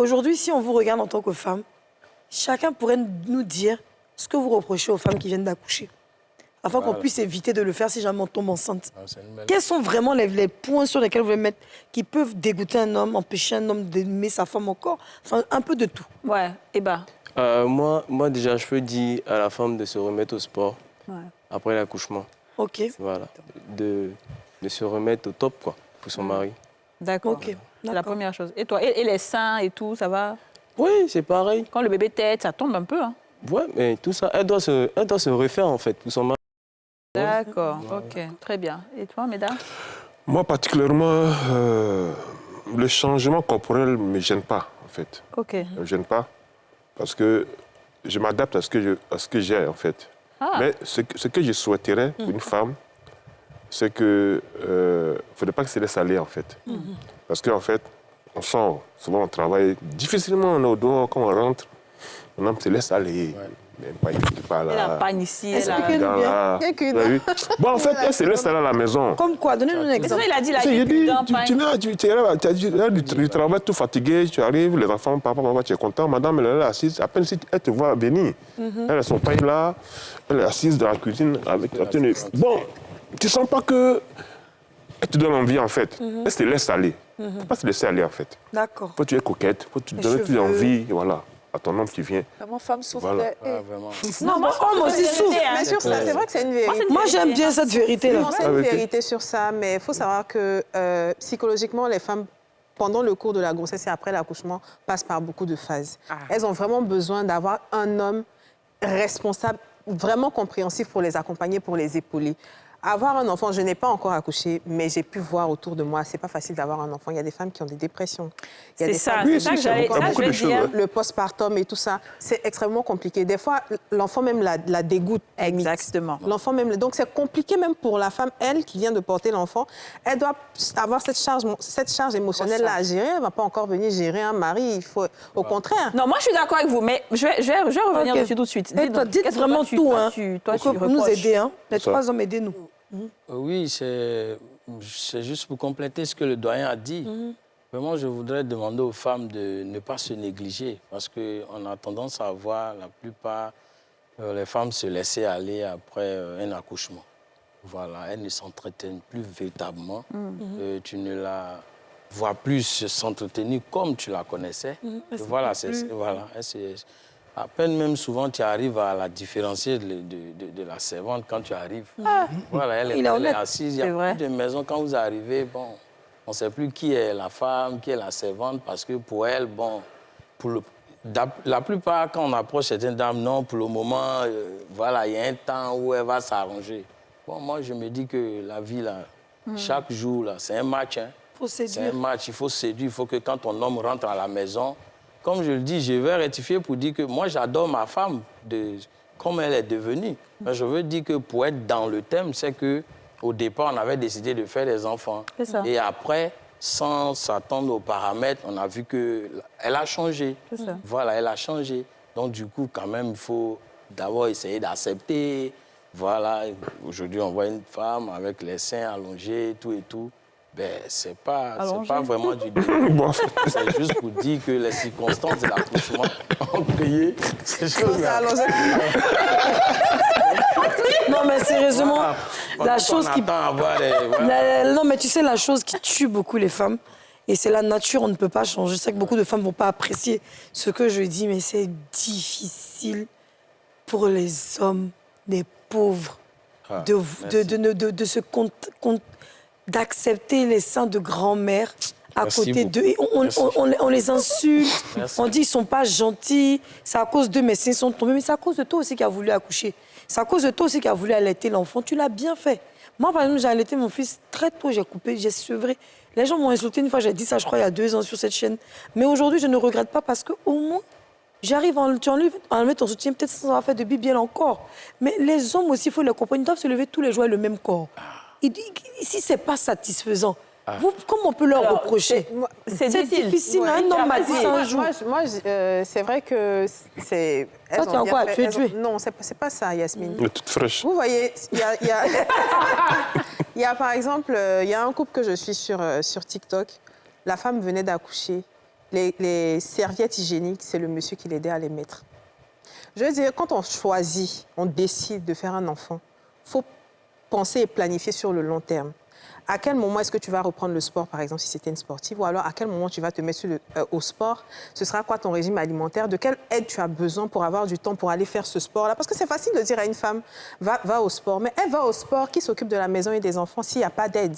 aujourd'hui, si on vous regarde en tant que femme, chacun pourrait nous dire ce que vous reprochez aux femmes qui viennent d'accoucher, afin qu'on puisse éviter de le faire si jamais on tombe enceinte. Quels sont vraiment les points sur lesquels vous voulez mettre qui peuvent dégoûter un homme, empêcher un homme d'aimer sa femme encore? Enfin, un peu de tout. Ouais, et bah. Moi, déjà, je peux dire à la femme de se remettre au sport après l'accouchement. OK. Voilà. De se remettre au top, quoi, pour son mari. D'accord. OK. C'est la première chose. Et toi, et les seins et tout, ça va? Oui, c'est pareil. Quand le bébé tète, ça tombe un peu, hein? Ouais, mais tout ça, elle doit se refaire, en fait, pour son mari. D'accord, OK, très bien. Et toi, mesdames? Moi, particulièrement, le changement corporel ne me gêne pas, en fait. OK. Ne me gêne pas, parce que je m'adapte à ce que j'ai, en fait. Ah. Mais ce que je souhaiterais pour une femme, c'est que ne faudrait pas que ça laisse aller, en fait. Parce qu'en fait, on sort, souvent on travaille, difficilement on est au dehors, quand on rentre, un homme se laisse aller. Même pas, il n'est pas là. Elle a panne ici, elle a... Expliquez-nous bien. Vous avez vu? Bon, en fait, elle se laisse aller à la maison. Comme quoi? Donnez-nous un Mais exemple. ça, il a dit la Tu pagne. tu travailles tout fatigué, tu arrives, les enfants, papa, maman, tu es content, madame, elle est là assise, à peine si elle te voit venir. Elle a son pain là, elle est assise dans la cuisine avec la tenue. Bon, tu sens pas que elle te donne envie, en fait. Elle se laisse aller. Il ne faut pas se laisser aller, en fait. D'accord. Faut que tu es coquette, faut que tu Les donnes cheveux. envie, voilà, à ton homme qui vient. Vraiment, femme souffre. Voilà. Vraiment. Non, moi, homme aussi souffre. Mais sur ça, c'est vrai que c'est une vérité. Moi, j'aime bien cette vérité-là. Non, c'est une vérité sur ça, mais il faut savoir que psychologiquement, les femmes, pendant le cours de la grossesse et après l'accouchement, passent par beaucoup de phases. Elles ont vraiment besoin d'avoir un homme responsable, vraiment compréhensif pour les accompagner, pour les épauler. Avoir un enfant, je n'ai pas encore accouché, mais j'ai pu voir autour de moi, c'est pas facile d'avoir un enfant. Il y a des femmes qui ont des dépressions. Il y a C'est des ça, femmes- c'est ça que j'allais dire. Le postpartum et tout ça, c'est extrêmement compliqué. Des fois, l'enfant même la dégoûte. limite. Exactement. L'enfant même. Donc, c'est compliqué même pour la femme, elle, qui vient de porter l'enfant. Elle doit avoir cette charge émotionnelle-là à gérer. Elle ne va pas encore venir gérer un mari. Il faut, au contraire. Non, moi, je suis d'accord avec vous, mais je vais revenir Ok. dessus tout de suite. Et toi, dites Qu'est-ce que vraiment toi, tu- tout, toi, hein, toi, pour tu que vous nous reproches? aider, hein. Les Ça. 3 hommes, aidez-nous. Oui, c'est juste pour compléter ce que le doyen a dit. Vraiment, je voudrais demander aux femmes de ne pas se négliger parce qu'on a tendance à voir la plupart les femmes se laisser aller après un accouchement. Voilà, elles ne s'entretiennent plus véritablement. Tu ne la vois plus s'entretenir comme tu la connaissais. Voilà, voilà. À peine même souvent, tu arrives à la différencier de la servante quand tu arrives. Voilà, elle est assise. Il y a plus de maison. Quand vous arrivez, bon, on ne sait plus qui est la femme, qui est la servante, parce que pour elle, bon, la plupart, quand on approche certaines dames, non, pour le moment, voilà, il y a un temps où elle va s'arranger. Bon, moi, je me dis que la vie, là, chaque jour, là, c'est un match. Hein. Faut C'est un séduire. match, il faut séduire. Il faut que quand ton homme rentre à la maison, comme je le dis, je vais rectifier pour dire que moi, j'adore ma femme, comme elle est devenue. Mais je veux dire que pour être dans le thème, c'est qu'au départ, on avait décidé de faire des enfants. C'est ça. Et après, sans s'attendre aux paramètres, on a vu qu'elle a changé. C'est ça. Voilà, elle a changé. Donc, du coup, quand même, il faut d'abord essayer d'accepter. Voilà, aujourd'hui, on voit une femme avec les seins allongés, tout et tout. Ben, c'est pas vraiment du délire. Bon. C'est juste pour dire que les circonstances de l'accouchement ont créé ces choses-là. Non, mais sérieusement, Voilà. la chose qui... Non, mais tu sais, la chose qui tue beaucoup les femmes, et c'est la nature, on ne peut pas changer. Je sais que beaucoup de femmes ne vont pas apprécier ce que je dis, mais c'est difficile pour les hommes, des pauvres, d'accepter les seins de grand-mère à Merci côté beaucoup. d'eux. Et on les insulte, Merci. on dit qu'ils ne sont pas gentils, c'est à cause d'eux, mes seins sont tombés. Mais c'est à cause de toi aussi qui a voulu accoucher. C'est à cause de toi aussi qui a voulu allaiter l'enfant. Tu l'as bien fait. Moi, par exemple, j'ai allaité mon fils très tôt, j'ai coupé, j'ai sevré. Les gens m'ont insulté une fois, j'ai dit ça, je crois, il y a 2 ans sur cette chaîne. Mais aujourd'hui, je ne regrette pas parce qu'au moins, j'arrive à enlever ton soutien, peut-être sans avoir fait de BBL encore. Mais les hommes aussi, il faut les comprendre, ils doivent se lever tous les jours avec le même corps. Si ce n'est pas satisfaisant, comment on peut leur reprocher? C'est difficile. Ouais. Un homme m'a dit ça un jour. Moi, c'est vrai que c'est... Toi, tu es en quoi? Tu es tuée? Non, c'est pas ça, Yasmine. Elle est toute fraîche. Vous voyez, il y a par exemple, il y a un couple que je suis sur TikTok. La femme venait d'accoucher. les serviettes hygiéniques, c'est le monsieur qui l'aidait à les mettre. Je veux dire, quand on choisit, on décide de faire un enfant, il faut penser et planifier sur le long terme. À quel moment est-ce que tu vas reprendre le sport, par exemple, si c'était une sportive, ou alors à quel moment tu vas te mettre au sport? Ce sera quoi ton régime alimentaire? De quelle aide tu as besoin pour avoir du temps pour aller faire ce sport-là? Parce que c'est facile de dire à une femme, va au sport, mais elle va au sport, qui s'occupe de la maison et des enfants s'il n'y a pas d'aide?